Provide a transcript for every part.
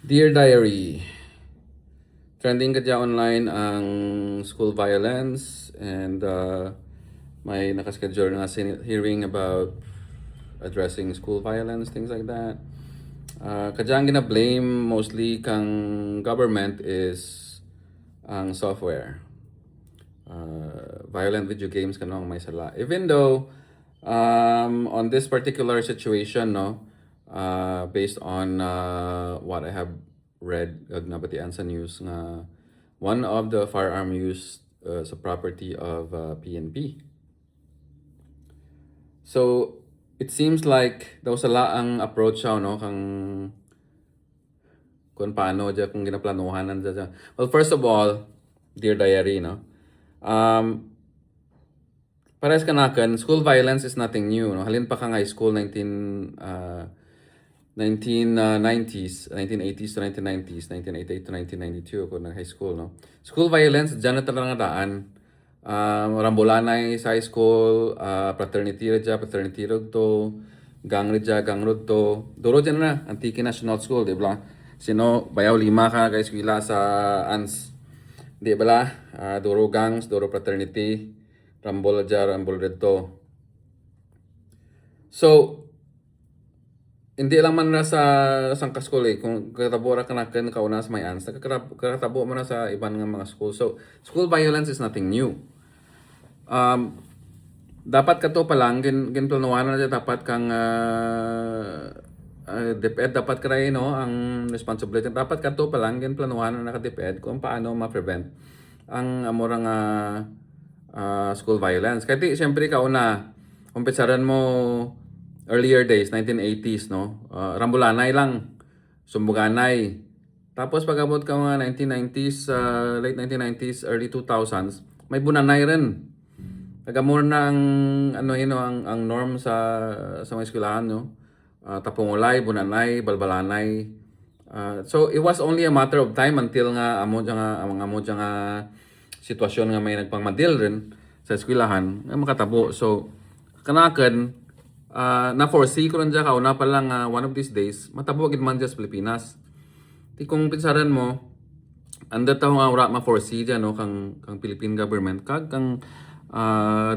Dear Diary, trending kadya online ang school violence and may nakaschedule nga hearing about addressing school violence, things like that. Kadya ang gina-blame mostly kang government is ang software. Violent video games kanong may sala. Even though on this particular situation, no, based on what I have read, nabatian sa news nga one of the firearm used sa property of PNP. So it seems like daw sala ang approach siya, no, kang kung paano dyan, kung ginaplanuhanan dyan. Well, first of all, Dear Diary, no, parehas kanakan, school violence is nothing new. No? Halin pa ka high school, 1990s, 1980s to 1990s, 1988 to 1992 ako na high school. No? School violence, dyan na talaga daan. Rambulanay sa high school, fraternity rod to, gang rod to. Duro dyan na, Antique National School, di ba? Sino, bayaw lima ka guys, eskwela sa ANS. Di ba? Duro gangs, duro fraternity, rambol dito. So, hindi lang man na sa sangka school kung katabora ka na kauna sa may ANS, nakakatabo man na sa ibang mga school. So, school violence is nothing new. Dapat ka to pa lang, ginplanuhan na dapat kang DepEd, dapat ka rin, no, ang responsibility. Dapat ka to pa lang, ginplanuhan na naka-DepEd kung paano ma-prevent ang amorang school violence. Kasi siyempre kauna, umpisaran mo earlier days, 1980s, no? Rambulanay lang, sumbuganay. Tapos pag-abot ka mga 1990s, late 1990s, early 2000s, may bunanay rin. Tagamura na ang ang norm sa mga eskwelahan, no? Tapungulay, bunanay, balbalanay. So it was only a matter of time until nga amo nga sitwasyon nga may nagpangmadil rin sa eskwelahan nga makatabo. So kanakan na foresee ko rin dyan kauna pa lang one of these days matabo gid man dyan sa Pilipinas. Di kung pinsaran mo anda taho nga ura ma-foresee dyan, no, kang Philippine government kag kang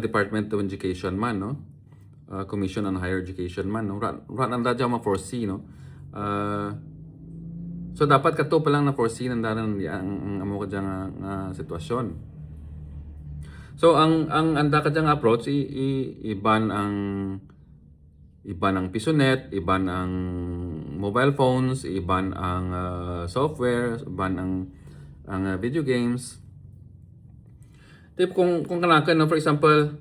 Department of Education man, no, Commission on Higher Education man, no, ura anda dyan ma-foresee, no. So dapat kato pa lang na foresee nandaran ang amo ka dyan nga sitwasyon. So ang anda ka dyan approach iban ang pisonet, iban ang mobile phones, iban ang software, iban ang video games. Tip kung kanakan, no, for example,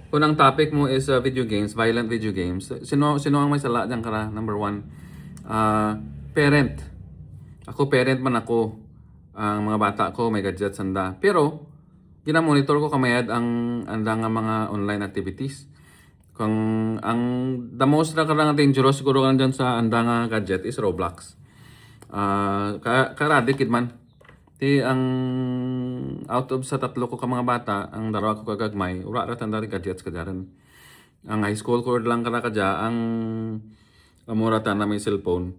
kung ang topic mo is video games, violent video games, sino ang may sala diyan kara? Number one, parent. Ako parent man ako. Ang mga bata ko may gadgets handa. Pero gina-monitor ko kamayad ang nga mga online activities. Kung ang the most na karang dangerous siguro kan dyan sa anda nga gadget is Roblox. Karadik man. Ti ang out of sa tatlo ko ka mga bata, ang darawa ko kagagmay, ura ra tanda gadgets kadaran. Ang high school ko lang kana kadya ang amuratan na may cellphone.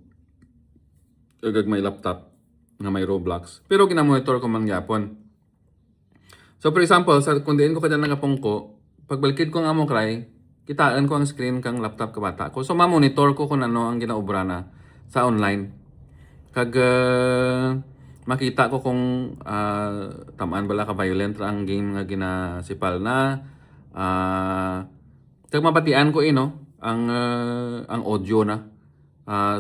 Kagagmay laptop nga may Roblox. Pero ginamonitor ko man gyapon. So for example, sa kung diin ko kadya nagapungko, pagbalikid ko nga mo cry, kitaan ko ang screen kang laptop ka bata ko. So ma-monitor ko kung ano ang ginaobra na sa online. Kag makita ko kung tamaan bala ka violent ra ang game nga ginasipal na. Kag mapatian ko ang audio na.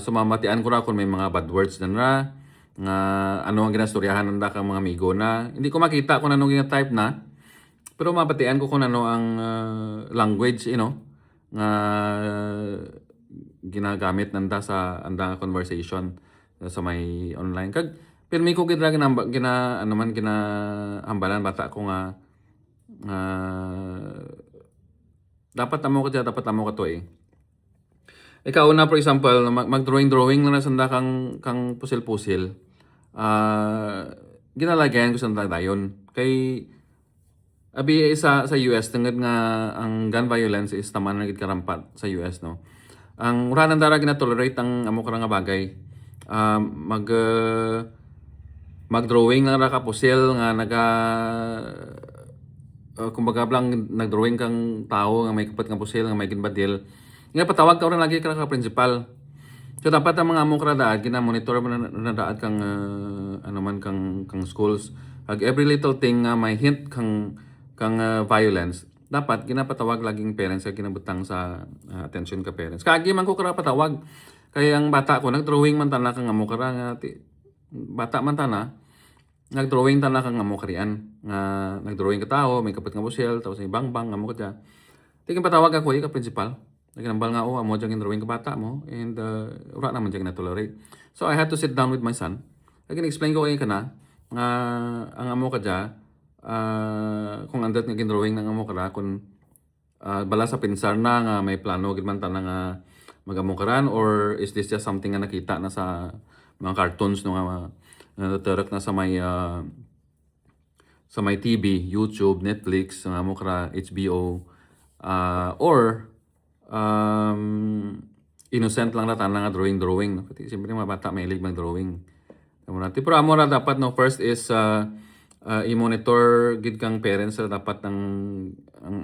So mamatian ko ra kung may mga bad words na ra, nga ano ang ginastoryahan nanda kang mga amigo na. Hindi ko makita kung anong gina-type na. Pero mapatian ko kung ano ang language, nga ginagamit nanda sa anda conversation sa may online. Kag pirmi ko gid ra ginahambalan bata ko nga dapat amo ko to Ikaw na, for example, mag-drawing lang na sanda kang pusil-pusil. Ginalagayan ko sanda dayon. Kay abi sa US tungod nga ang gun violence is taman na gid karampat sa US, no. Ang ura nang dara gina-tolerate ang amo karang nga bagay. mag-drawing lang ra ka pusil nga kumbaga lang nag-drawing kang tao nga may kapat nga pusil nga may ginbadil nga patawag ka rin lagi ka principal. So dapat ang mga amo kradaad gina-monitor mo na daad kang ano man kang schools. Every little thing nga may hint kang violence dapat ginapatawag laging parents sa kinabutang sa attention ka parents. Kagi man ko kara patawag kay ang bata ko nag-drawing man tana kang amo kara nga bata man tana nag-drawing tana kang amo karian nga nag-drawing ka tao may kapat nga busil tapos may bangbang amo ka dya. Tingin patawag ako ka principal. Naginambal nga amo dyan drawing ka bata mo and wala naman dyan na-tolerate. So I had to sit down with my son. Explain ko kayo ka na nga ang amo ka dyan kung andat nga drawing ng amo ka ra kung bala sa pinsar na nga may plano gid man tanang nga magamo karan or is this just something nga nakita na sa mga cartoons no nga natatarak na sa may TV, YouTube, Netflix, nga mo kara HBO or innocent lang na tanang nga drawing no kasi siyempre mga bata may hilig mag-drawing. Pero amo ra dapat no first is i-monitor gid kang parents sa dapat ang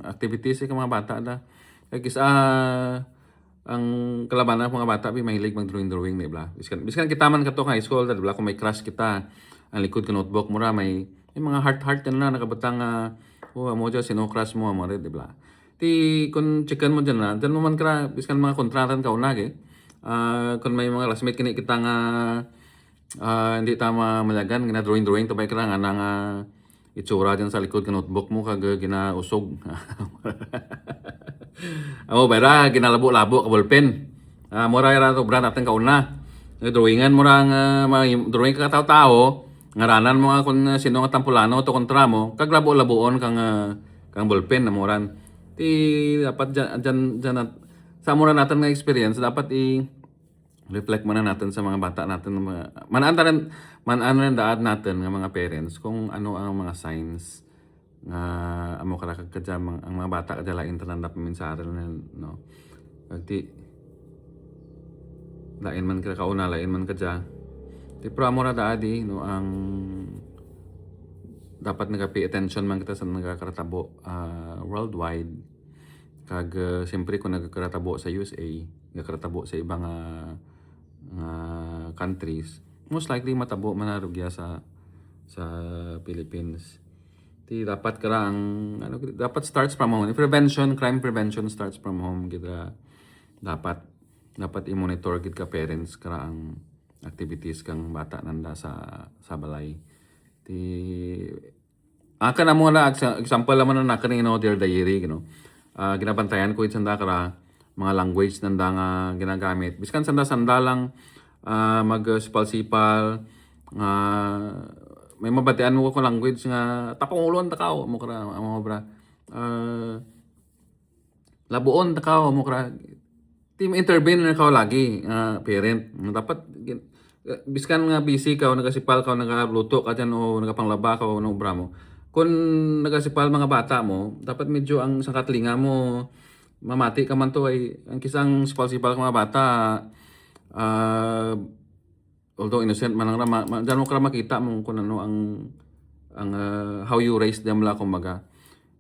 activities sa mga bata da. Kaya ang kalabanan ng mga bata mahilig mag-drawing di ba? Biskan kita man kato high school di ba kung may crush kita ang likod ka notebook mo ra may mga heart na nakabutang amo dyan sino crush mo amo di ba? Ti kung checkan mo dyan mo man kra biskan mga kontratan ka unag kung may mga classmate kini kita nga hindi tama malagan gina drawing tabay ka nga nang itsura dyan sa likod ka notebook mo kag ginausog. Amo bara ginalabo-labo ka ballpen. Mura ra to brand ateng kauna. Drawingan mo ra nga drawing ka tawo-tawo, ngaranan mo nga kung sino nga tampulano to kontra mo, kag labo-labuon kang ballpen na moran. Ti dapat dyan sa mura natin nga experience dapat reflect muna natin sa mga bata natin manaan daad natin ng mga parents kung ano ang mga signs nga amo kara kadya ang mga bata kadya lain tanandap min sa aral no pagti lain man kara kauna lain man kadya ti pro amo ra daadi no ang dapat nagapay attention man kita sa nagakaratabo worldwide kag siyempre kung nagakaratabo sa USA nagakaratabo sa ibang countries most likely matabo manarugya sa Philippines. Ti dapat kara ang dapat starts from home. Crime prevention starts from home kita dapat i-monitor gid ka parents kara ang activities kang bata nanda sa balay. Ti aka na mo na example naman na kaning Dear Diary ginabantayan ko sanda kara mga language nanda nga ginagamit biskan sanda lang mag-sipal-sipal may mabatian mo ko language nga tapong takaw mo kra amo bra labuon takaw mo kra team intervene na ka lagi parent dapat biskan nga busy ka o nagasipal ka o nagluto ka dyan o nagapanglaba ka o bra mo kung nagasipal mga bata mo dapat medyo ang sangkatlinga mo mamati ka man to ay ang kisang sipal-sipal ka mga bata although innocent man ang dyan mo kara makita mo kung ano ang how you raise them la kumbaga.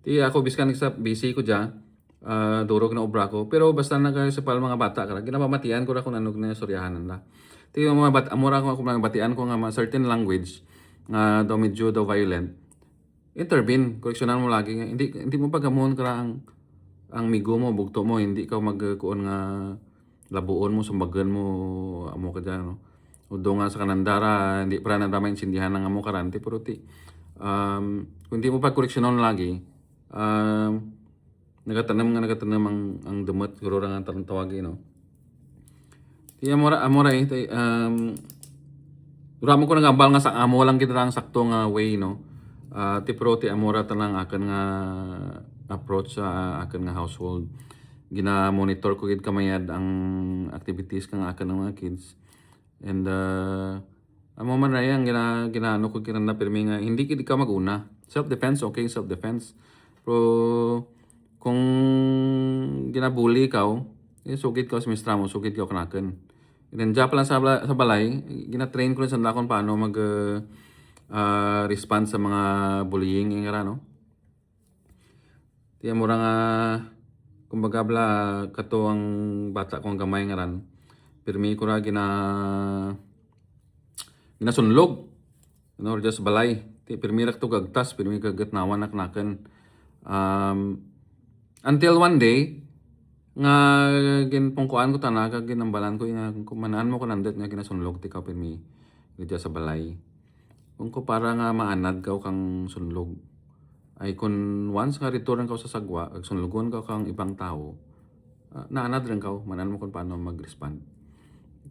Ti ako biskan sa busy ko dyan durog na obra ko pero basta nagasipal mga bata kara ginapamatian ko ra kung ano na suryahan na. Ti mga bata amura ko kung batian ko nga certain language nga daw medyo daw violent intervene koreksyonan mo lagi nga hindi mo pagamon kara ang migo mo bugto mo hindi ka magkuon nga labuon mo sumbagan mo amo ka dyan no udo nga sa kanandara hindi para nadama insindihan ng amo karante pero ti kung hindi mo pa koreksyonan lagi nagatanam ang dumot siguro nga tawagin no ti amora ramo ko nagambal nga sa amo lang kita ang sakto nga way no ti pero ti amora tanang akan nga approach sa akan nga household gina-monitor ko gid kamayad ang activities kang akan ng mga kids and amo man ra yang ginaano ko kinana pirmi nga hindi kid ka maguna self defense okay self defense pero kung ginabuli ka sugid ka sa mistra mo sugid ka kanaken Inendya pa lang sa balay, gina-train ko rin sa kung paano respond sa mga bullying yung no. Tiyan mo nga kumbaga bla kato ang bata kong gamay nga ran. Pirmi ko ra ginasunlog. Just balay. Pirmi ra to gagtas, pirmi kagatnawan naknaken. Until one day nga ginpungkuan ko tana kag ginambalan ko nga kumanaan mo ko nandet nga ginasunlog ti ka pirmi gidya sa balay. Kung ko para nga maanad ka kang sunlog. Ay kung once nga return ka sa sagwa, ag sunlugon ka kang ibang tao, naanad rin ka, manan mo kung paano mag-respond.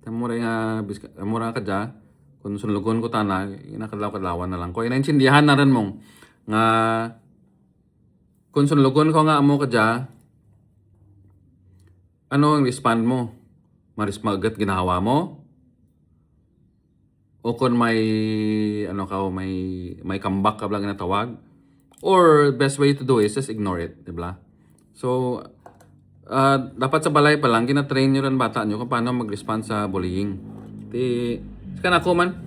Mura ka dya, kung sunlugon ko tana, inakadlaw-kadlawan na lang ko. Inaintindihan na rin mong, nga, kung sunlugon ko nga amo ka dya, ano ang respond mo? Marismagat ginawa mo? O kung may, may comeback ka lang na tawag? Or best way to do is just ignore it, di ba? So, dapat sa balay pa lang, gina-train nyo rin bata nyo kung paano mag-respond sa bullying. Saka ako man,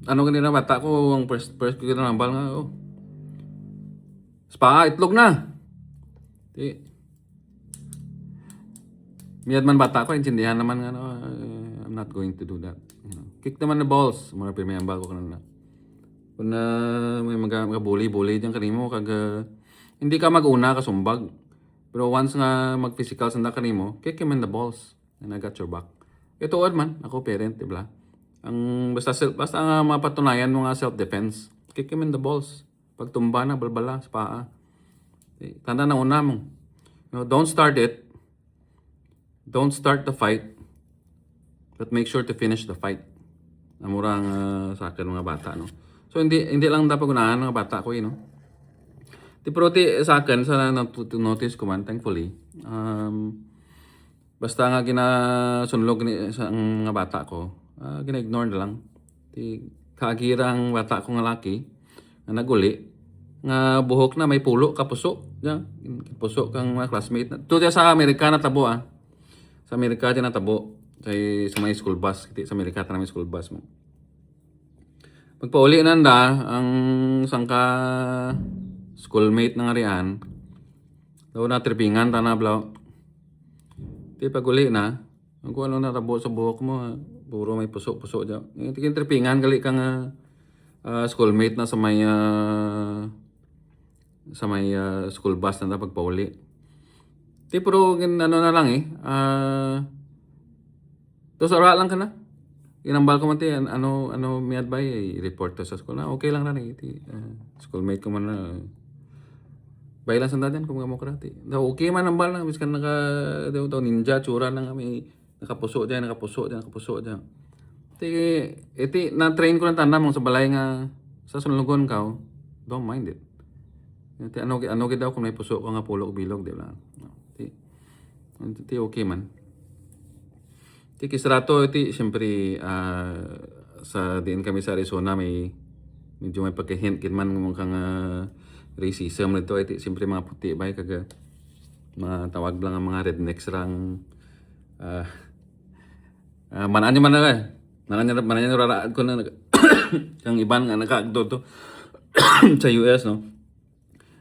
ganina bata ko, ang first ko ginambal nga, spa, itlog na. Miyad man bata ko, intindihan naman nga, I'm not going to do that. Kick naman na balls. Mga pirmayambal ko kanina. Kung may mga bully dyan kanimo, hindi ka mag-una kasumbag. Pero once nga mag-physical sanda kanimo, kick him in the balls. And I got your back. Ito man, ako parent, diba? Basta nga mapatunayan mo nga self-defense, kick him in the balls. Pag tumba na, balbala, sa paa. Tanda na una mo. Don't start it. Don't start the fight. But make sure to finish the fight. Amurang sa akin mga bata, no? So, hindi lang dapat gunahan ng bata ko, no? Pero sa akin, sa notice ko man, thankfully, basta nga ginasunlog sa mga bata ko, gina-ignore na lang. Kaagirang bata ko nga laki, nga naguli, nga buhok na may pulo, kapuso. Puso kang mga classmate. Ito sa Amerika na tabo, Sa Amerika dyan na tabo. Sa may school bus. Sa Amerika na may school bus mo. Pagpauli nanda, ang sangka schoolmate ng arian, daw na tripingan, tanablaw. Pag-uli na, kung ano natabo sa buhok mo, puro may puso-puso dyan. Yung tripingan, gali kang schoolmate na sa may school bus na pagpauli. Pero ano na lang to sara lang ka na. Inambal ko man ano may advice report to sa school na okay lang na schoolmate ko man na baylan sa dadan kung demokrati. Daw okay man ambal na biskan daw ninja tsura na may nakapuso diyan. Iti na train ko lang tanda mo sa balay nga sa sunlugon ka, don't mind it. Ano gid daw kung may puso ka nga pulo o bilog, di ba? Iti okay man. Kisrato iti siyempre sa diin kami sa Arizona medyo may pagka-hint man ng kang racism nito iti siyempre mga puti bay kaga mga tawag lang ang mga rednecks rang mananya raraad ko na kang iban nga nakaagdo to sa US, no.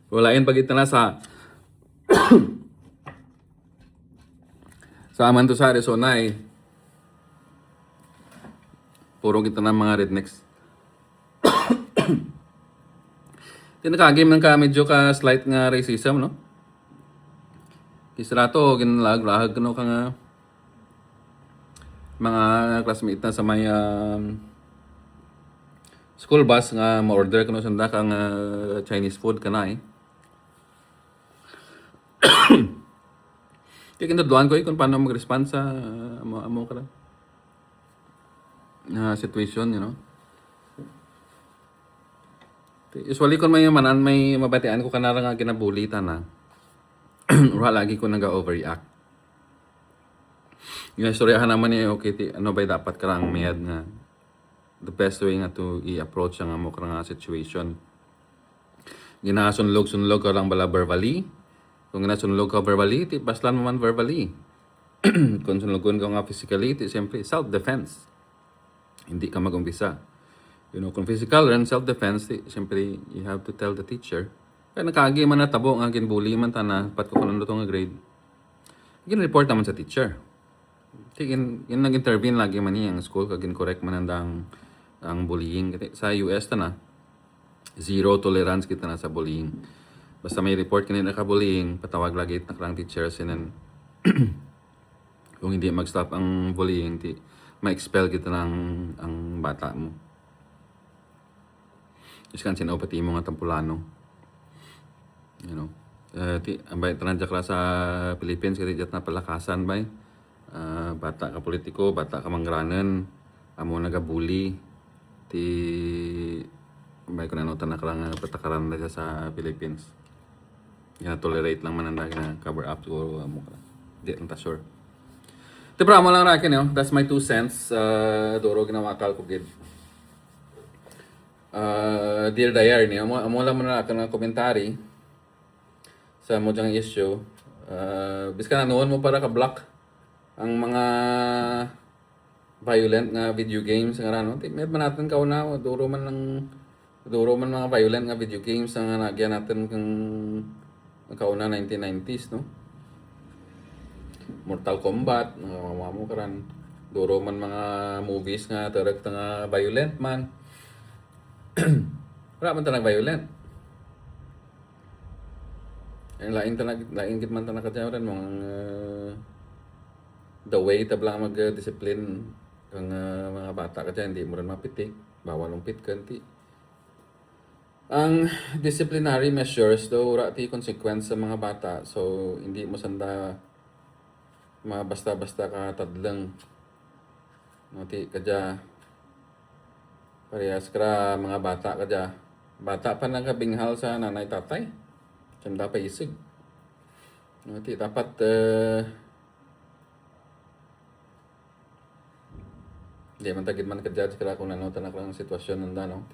Walain pag itana sa aman to sa Arizona puro kita ng mga rednecks. Tinakagim ng medyo ka slight nga racism, no? Kisrato, ginlag-lag, no, ka nga mga classmate na sa may school bus nga ma-order ka no sanda kang Chinese food ka na Kaya kinadluan ko kung paano mag-respond sa amo ka situation, you know. Usually kung may manan may mabatian ko kanara nga kinabulitan na wala lagi ko naga-overreact. Yung istoryahan naman okay, ano ba dapat ka lang mayad nga the best way nga to i-approach ang amo ka nga situation. Ginasunlog ka lang bala verbally, Kung nasunlog ka verbally, ti paslan mo man verbally. Kung sunlogon ka nga physically, ti siyempre self-defense. Hindi ka mag-umpisa. Kung physical and self-defense, ti siyempre you have to tell the teacher. Kaya nakagi man natabo nga ginbully man tana, pat ko kuno nga grade. Gin-report naman sa teacher. Yun nag-intervene lagi man niya ang school kag correct man ang bullying. Sa US ta na zero tolerance kita na sa bullying. Basta may report kanina ka bullying, patawag lagi na karang teachers and kung hindi mag-stop ang bullying, ma-expel kita ng ang bata mo. Iskan sinopati mo nga tampulano. Ambay tranjak sa Philippines kaya na palakasan bay. Bata ka politiko, bata ka mangranen, amo naga-bully ti may ko nanutan na karang patakaran na sa Philippines. Tolerate lang man ang cover up siguro mo ka. Di lang ta sure. Pero mo lang rakin yo. That's my 2 cents. Duro ginawa ko gid. Dear Diary, amo lang mo na nga komentary sa mo diyang issue. Biska na noon mo para ka-block ang mga violent nga video games nga rano. May natin kauna duro man mga violent nga video games nga nagyan natin kung kauna 1990s, no? Mortal Kombat, mo karan. Duro man mga movies nga direct nga violent man. Wala man tanang violent. Lain gid man tanang kadyaran mga the way tablang mag-discipline ang mga bata kadya hindi mo rin mapitik. Bawal umpit kanti. Ang disciplinary measures daw wala ti consequence sa mga bata. So hindi mo sanda mga basta-basta ka tadlang. Ti kadya parehas kra mga bata kadya. Bata pa nang kabinghal sa nanay tatay. Sanda pa isig. Ti dapat di man tagid man ka-judge kra kung ano tanak lang sitwasyon nanda no.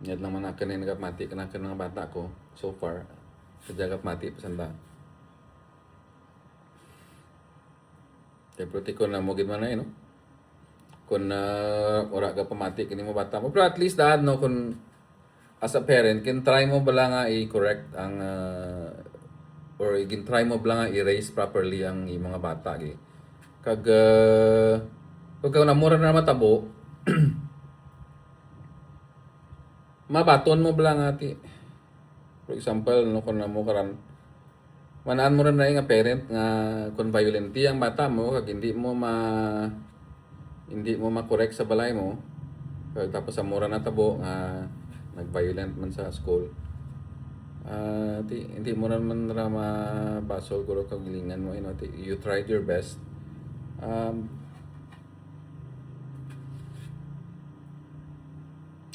Yan lang man akin na mati ka ng bata ko so far. Sadya mati pa sanda. Pero ko na mo gid man na no. Kung ora ka pamati kini mo bata mo. Pero at least dad no kung as a parent can try mo bala nga i-correct ang or can try mo bala nga i-raise properly ang mga bata gi. Kag pag namura na matabo mabaton mo bala nga ti. For example, no kung namo karan manaan mo rin na nga parent nga kung violent ang bata mo kag hindi mo ma-correct sa balay mo kag tapos sa mura na tabo nga nag-violent man sa school. Hindi mo naman na mabasol guro kag gilingan mo you tried your best.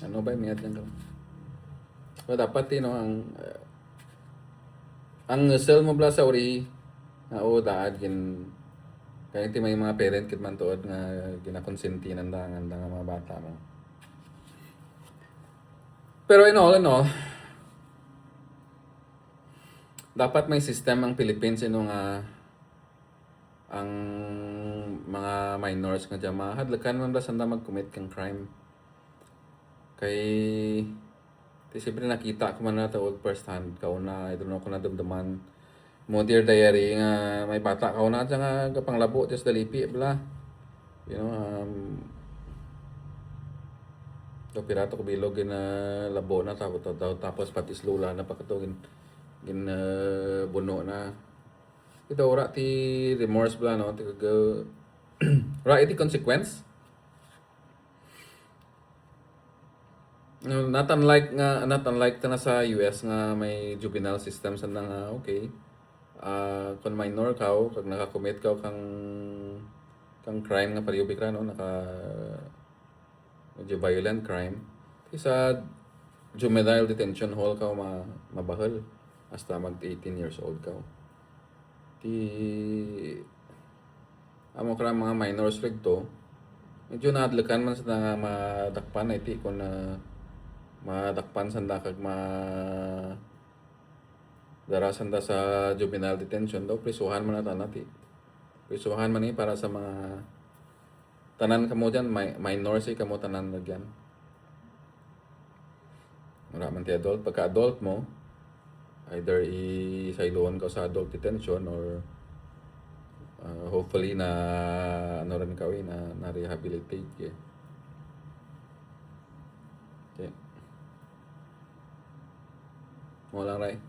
Ano ba miyat lang ko? So dapat ang sel mo bla sa uri o daad kaya may mga parent kit man tuod nga ginakonsenti ng dangan nga mga bata mo. Pero in all, dapat may system ang Philippines nga ang mga minors nga dyan mahadlakan man ba sanda mag-commit kang crime. Kay siyempre nakita ko man na tawag first hand kauna I don't know kung nadamdaman mo dear diary nga may bata kauna dyan nga kapanglabo just dalipi bla pirato ko bilog labo na tapos pati slula na pakatugin buno na ito ora ti remorse bla no ti ora iti consequence. Not unlike ta na sa US nga may juvenile system sa nga okay. Kung minor ka kag naka-commit ka kang crime nga pariubik ra no medyo violent crime. Sa juvenile detention hall ka mabahal hasta mag 18 years old ka. Amo kra mga minors rigto medyo naadlakan man sa nga madakpan iti kun madakpan sanda kag darasan ta sa juvenile detention daw prisuhan man na tanati. Prisuhan man ni para sa mga tanan kamo dyan, minor say kamo tanan nagyan. Wala man ti adult. Pagka adult mo, either isailuan ka sa adult detention or hopefully na ano rin ka na rehabilitate ka. Okay. Mo lang ray.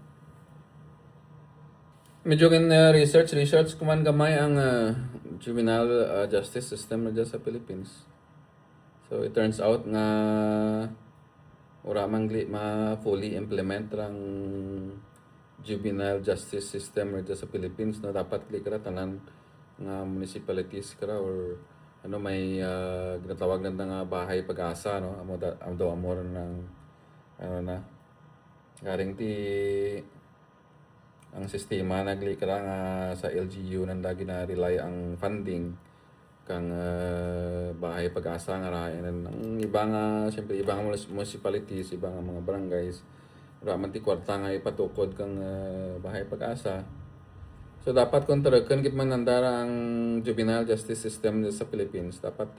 Medyo kin research kuman gamay ang juvenile justice system na dyan sa Philippines. So it turns out nga ura mangli ma-fully implement rang juvenile justice system dyan sa Philippines na dapat klikara tanan nga municipalities kara or ano may ginatawag na nga bahay pag-asa no amo daw amo ng ano na garing ti ang sistema naglikara nga sa LGU nanda gina-rely ang funding kang bahay pag-asa nga rayan ang iba nga siyempre ibang municipalities ibang mga barangays wala man ti kwarta nga ipatukod kang bahay pag-asa. So dapat kung talagang git man nandara ang juvenile justice system sa Philippines dapat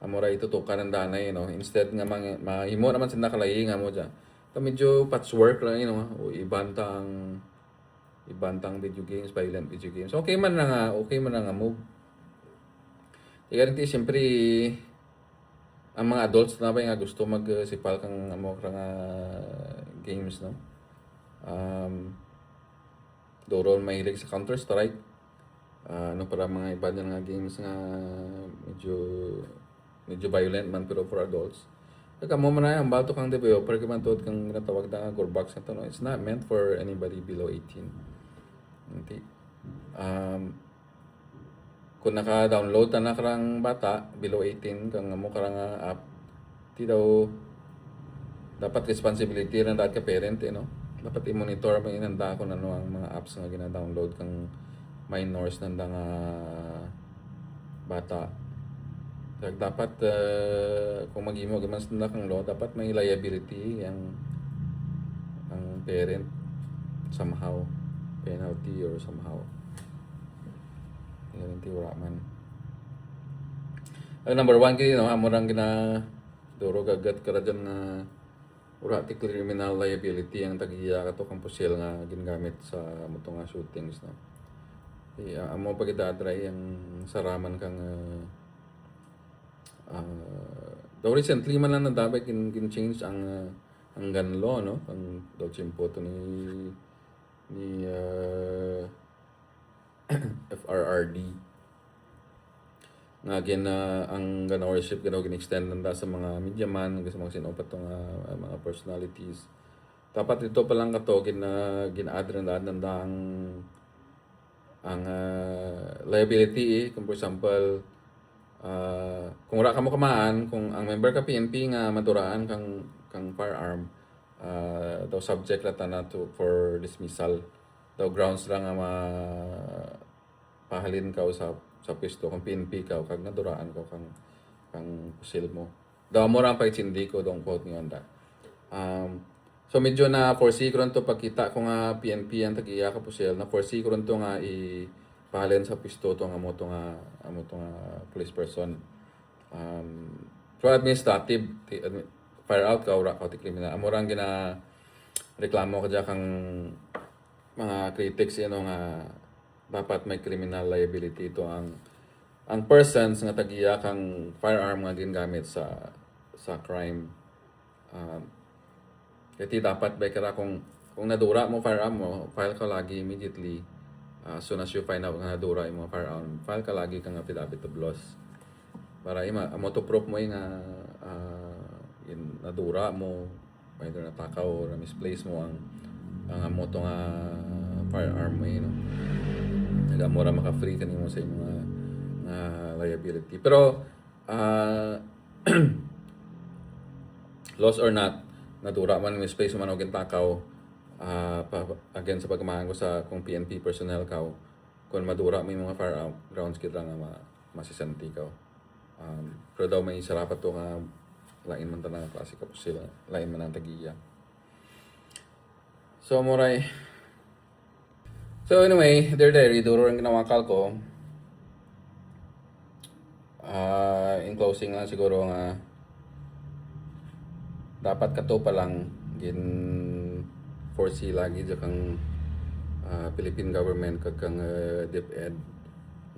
amora itutukan ng danay no instead nga mahimo naman sa nakalayi nga mo dyan. So medyo patchwork lang you know o ibantang video games, violent video games. Okay man na nga move. Igaranti siyempre ang mga adults na ba nga gusto magsipal kang amo nga games no. Doron mahilig sa Counter-Strike. Ano para mga iba nga games nga medyo violent man pero for adults. Kaya mo man ang balto kang developer kaya man tuod kang natawag na Gorbax na to no. It's not meant for anybody below 18. Hindi. Kung naka-download na karang bata below 18 kang mo karang app ti daw dapat responsibility na dahil ka parent no dapat i-monitor mo inanda kung ano ang mga apps nga gina-download kang minors nanda nga bata dapat kung mag-imo gamas na kang law dapat may liability ang parent somehow penalty or somehow guarantee wala man. Ang number 1 kini no amurang gina duro gagat kara dyan nga wala ti criminal liability ang tagiya kato kang pusil nga ginagamit sa moto nga shootings no. Amo pagidadry ang saraman kang daw recently man lang nadabay kin change ang gun law no ang daw chimpoto ni FRRD nga again ang gun ownership gin-extend nanda sa mga media man sa mga sinupat tong mga personalities dapat ito pa lang kato gin-add nanda ang liability kung for example kung wala ka mo kamaan kung ang member ka PNP nga maduraan kang firearm daw subject la na to for dismissal daw grounds lang nga pahalin ka sa pwesto kung PNP ka o kag naduraan ka kang pusil mo daw mo lang paitsindi ko don't quote me on that so medyo na foresee ko rin to pagkita ko nga PNP ang tagiya ka pusil na foresee ko rin to nga pahalin sa pwesto to nga mo to nga police person so administrative fire out ka ura ka ti kriminal amorang gina reklamo ka dyan kang mga critics nga dapat may criminal liability ito ang persons nga tagiya kang firearm nga ginagamit sa crime kaya dapat ba kara kung nadura mo firearm mo file ka lagi immediately as soon as you find out nga nadura mo firearm file ka lagi kang affidavit of loss para amo to proof mo nga nadura mo either natakaw or misplace mo ang amo to nga firearm mo no nagamura maka-free kanimo sa imong liability pero loss or not nadura man misplace man og takaw again sa pagmahang ko sa kung PNP personnel ka kung madura may mga firearm grounds kid nga masisanti ka pero daw may sarapat to nga lain man tanang klase ka sila lain man ang tagiya so moray So anyway, Dear Diary, duro ang ginawakal ko. In closing lang siguro nga dapat kato pa lang gin foresee lagi dyan kang Philippine government kag kang DepEd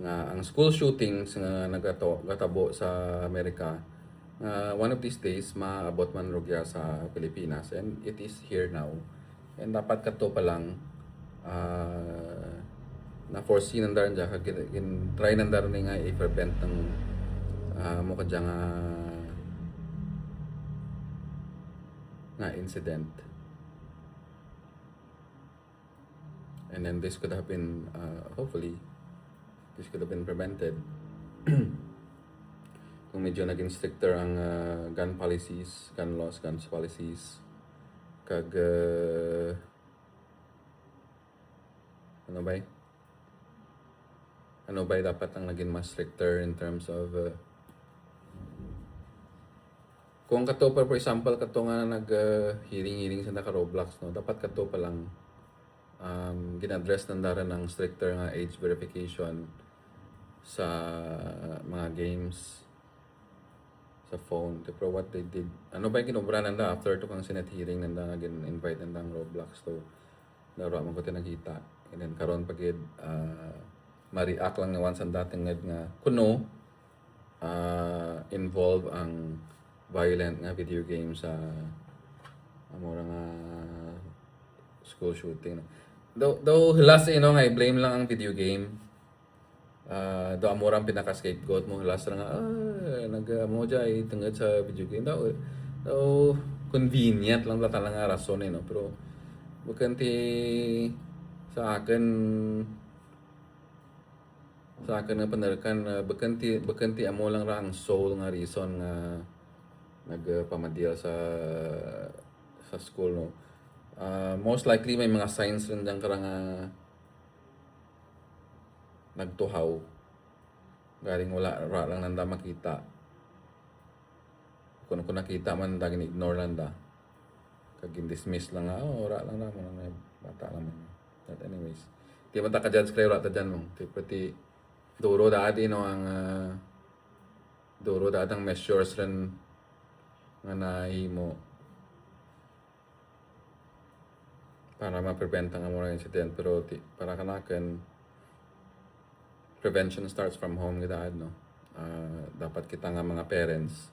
nga ang school shootings nga gatabo sa Amerika one of these days maabot man rugya sa Pilipinas, and it is here now, and dapat kato pa lang na foresee nandar dyan kag try nandar ni nga i-prevent ng mo kadya nga incident. And then this could have been, hopefully, this could have been prevented. Kung medyo naging stricter ang gun policies, gun laws, guns policies, kag, ano ba ano ba dapat ang naging mas stricter in terms of, kung kato pa, for example, kato nga nag-hearing sa naka-Roblox, no? Dapat kato pa lang ginaddress ng dara ng stricter nga age verification sa mga games sa phone. Pero what they did, ano ba yung kinubra nanda after to kang Senate hearing nanda nga invite nanda ang Roblox to laro man ko tinagita, and then karon pagid ma-react lang nga once ang dating nga kuno involve ang violent nga video game sa amora nga school shooting. Though last nga i-blame lang ang video game. Do amora ang pinaka-scapegoat mo, last lang nga nag-mo jay tungod sa video game. Daw convenient lang talaga nga rason no, pero bukan ti sa akin nga panarkan bukan ti amo lang ra ang sole nga reason nga nagpamadil sa school, no. Most likely may mga signs rin dyan karang nagtuhaw galing wala ra lang nanda makita, kung nakita man daging ignore lang da kag dismiss lang wala lang na mga bata lang man. But anyways, di man ta ka judge kayo ra ta dyan mo pati duro daadi no ang duro daad ang measures rin nga nahimo para ma-prevent ang mga incident, pero para kanakan prevention starts from home gid no. Dapat kita nga mga parents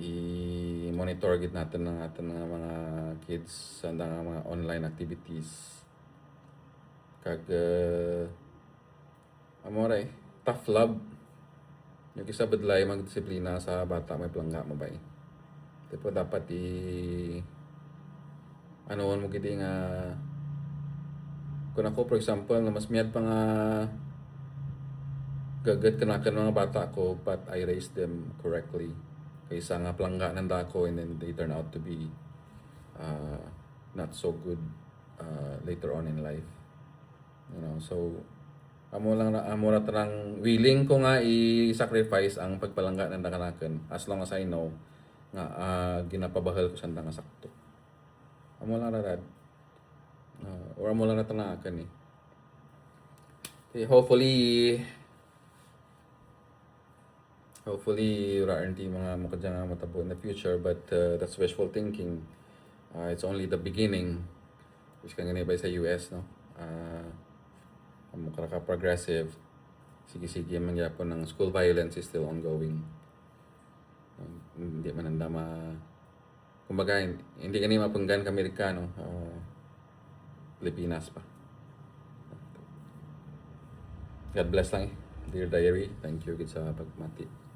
i-monitor gid natin ng ating mga kids sa mga online activities kag amore tough love yung isa badlay magdisiplina sa bata may plangga mo ba tipo dapat anoon mo gidi nga kung ako for example na mas miyad pa nga gagat kanakan mga bata ko, but I raised them correctly kaysa nga plangga nanda ko and then they turn out to be not so good later on in life, you know. So amo ra tanang willing ko nga i-sacrifice ang pagpalangga nanda kanakan as long as I know nga ginapabahal ko sanda nga sakto. Amo lang rad or amo lang natanakan okay, hopefully raarnti mga mukadya nga matabo in the future, but that's wishful thinking. It's only the beginning which kang ganibay sa US, no. Mukha ka progressive, sige mangyapon ng school violence is still ongoing. Hindi man anda kumbaga hindi gani mapunggan ka Amerikano, Pilipinas pa. God bless lang Dear Diary, thank you gid sa pagmati.